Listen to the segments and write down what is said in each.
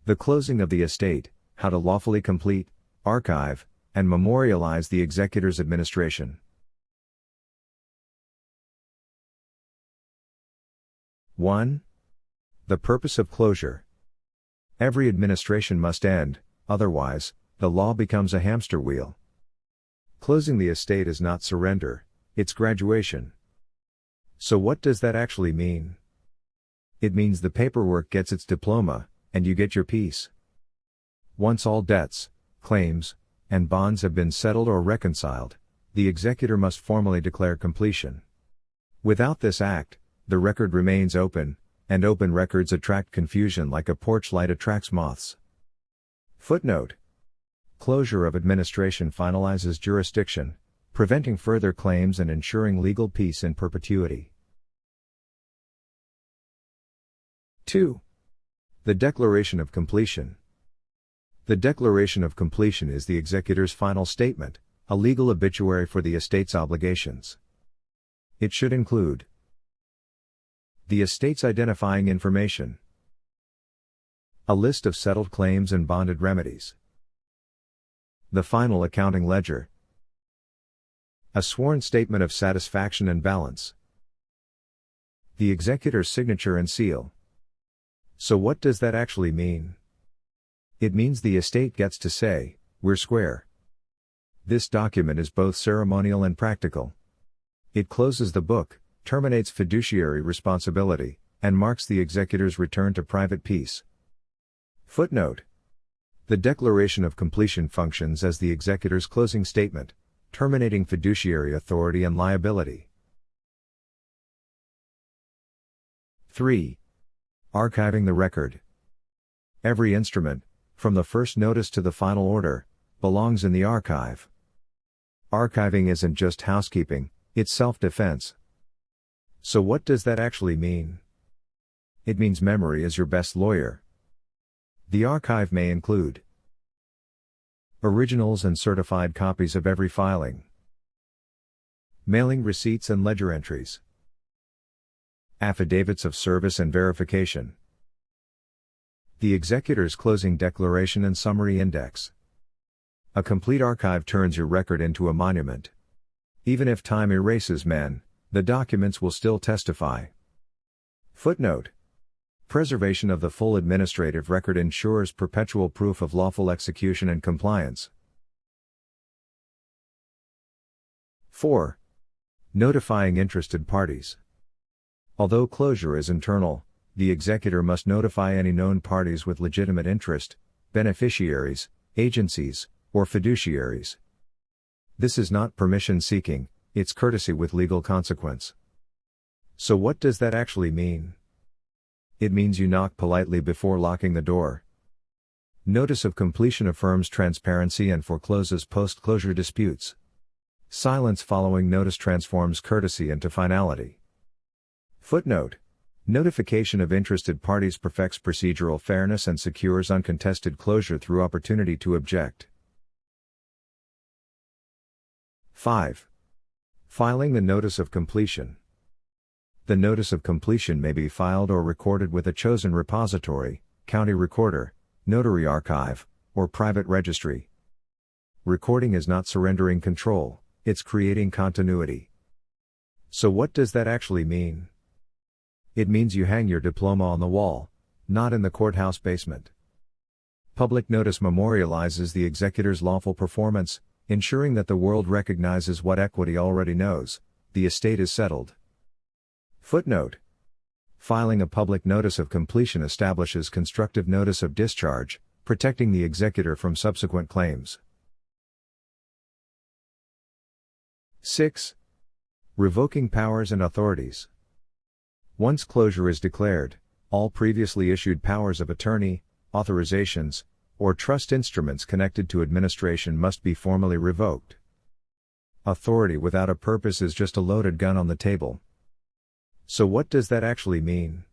The closing of the estate, how to lawfully complete, archive, and memorialize the executor's administration. 1. The purpose of closure. Every administration must end, otherwise, the law becomes a hamster wheel. Closing the estate is not surrender, it's graduation. So what does that actually mean? It means the paperwork gets its diploma, and you get your peace. Once all debts, claims, and bonds have been settled or reconciled, the executor must formally declare completion. Without this act, the record remains open, and open records attract confusion like a porch light attracts moths. Footnote. Closure of administration finalizes jurisdiction, preventing further claims and ensuring legal peace in perpetuity. 2. The declaration of completion. The declaration of completion is the executor's final statement, a legal obituary for the estate's obligations. It should include the estate's identifying information, a list of settled claims and bonded remedies, the final accounting ledger, a sworn statement of satisfaction and balance, the executor's signature and seal. So what does that actually mean? It means the estate gets to say, "We're square." This document is both ceremonial and practical. It closes the book, terminates fiduciary responsibility, and marks the executor's return to private peace. Footnote. The declaration of completion functions as the executor's closing statement, terminating fiduciary authority and liability. 3. Archiving the record. Every instrument, from the first notice to the final order, belongs in the archive. Archiving isn't just housekeeping, it's self-defense. So what does that actually mean? It means memory is your best lawyer. The archive may include originals and certified copies of every filing, mailing receipts and ledger entries, affidavits of service and verification, the executor's closing declaration and summary index. A complete archive turns your record into a monument. Even if time erases men, the documents will still testify. Footnote. Preservation of the full administrative record ensures perpetual proof of lawful execution and compliance. 4. Notifying interested parties. Although closure is internal, the executor must notify any known parties with legitimate interest, beneficiaries, agencies, or fiduciaries. This is not permission seeking, it's courtesy with legal consequence. So what does that actually mean? It means you knock politely before locking the door. Notice of completion affirms transparency and forecloses post-closure disputes. Silence following notice transforms courtesy into finality. Footnote. Notification of interested parties perfects procedural fairness and secures uncontested closure through opportunity to object. 5. Filing the notice of completion. The notice of completion may be filed or recorded with a chosen repository, county recorder, notary archive, or private registry. Recording is not surrendering control, it's creating continuity. So what does that actually mean? It means you hang your diploma on the wall, not in the courthouse basement. Public notice memorializes the executor's lawful performance, ensuring that the world recognizes what equity already knows: the estate is settled. Footnote. Filing a public notice of completion establishes constructive notice of discharge, protecting the executor from subsequent claims. 6. Revoking powers and authorities. Once closure is declared, all previously issued powers of attorney, authorizations, or trust instruments connected to administration must be formally revoked. Authority without a purpose is just a loaded gun on the table. So what does that actually mean?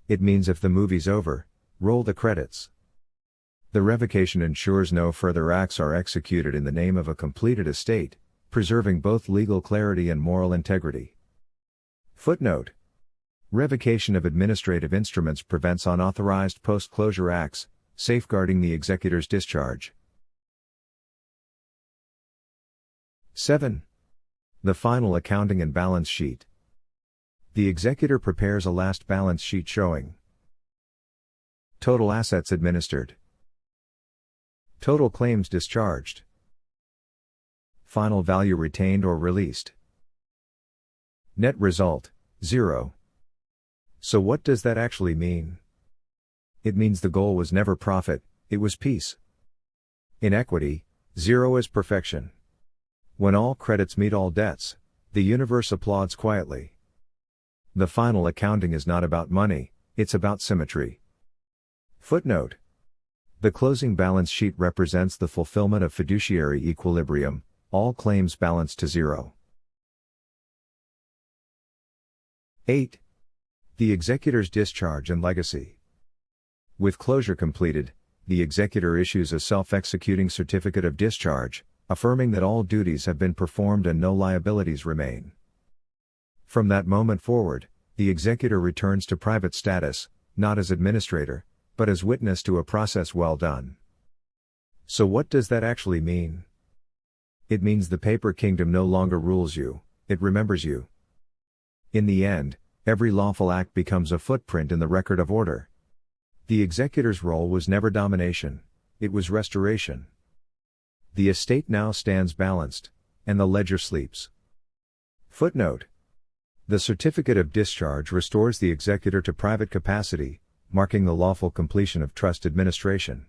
It means if the movie's over, roll the credits. The revocation ensures no further acts are executed in the name of a completed estate, preserving both legal clarity and moral integrity. Footnote. Revocation of administrative instruments prevents unauthorized post-closure acts, Safeguarding the executor's discharge. 7. The final accounting and balance sheet. The executor prepares a last balance sheet showing total assets administered, total claims discharged, final value retained or released. Net result, 0. So what does that actually mean? It means the goal was never profit, it was peace. In equity, 0 is perfection. When all credits meet all debts, the universe applauds quietly. The final accounting is not about money, it's about symmetry. Footnote. The closing balance sheet represents the fulfillment of fiduciary equilibrium, all claims balanced to 0. 8. The executor's discharge and legacy. With closure completed, the executor issues a self-executing certificate of discharge, affirming that all duties have been performed and no liabilities remain. From that moment forward, the executor returns to private status, not as administrator, but as witness to a process well done. So what does that actually mean? It means the paper kingdom no longer rules you, it remembers you. In the end, every lawful act becomes a footprint in the record of order. The executor's role was never domination, it was restoration. The estate now stands balanced, and the ledger sleeps. Footnote. The certificate of discharge restores the executor to private capacity, marking the lawful completion of trust administration.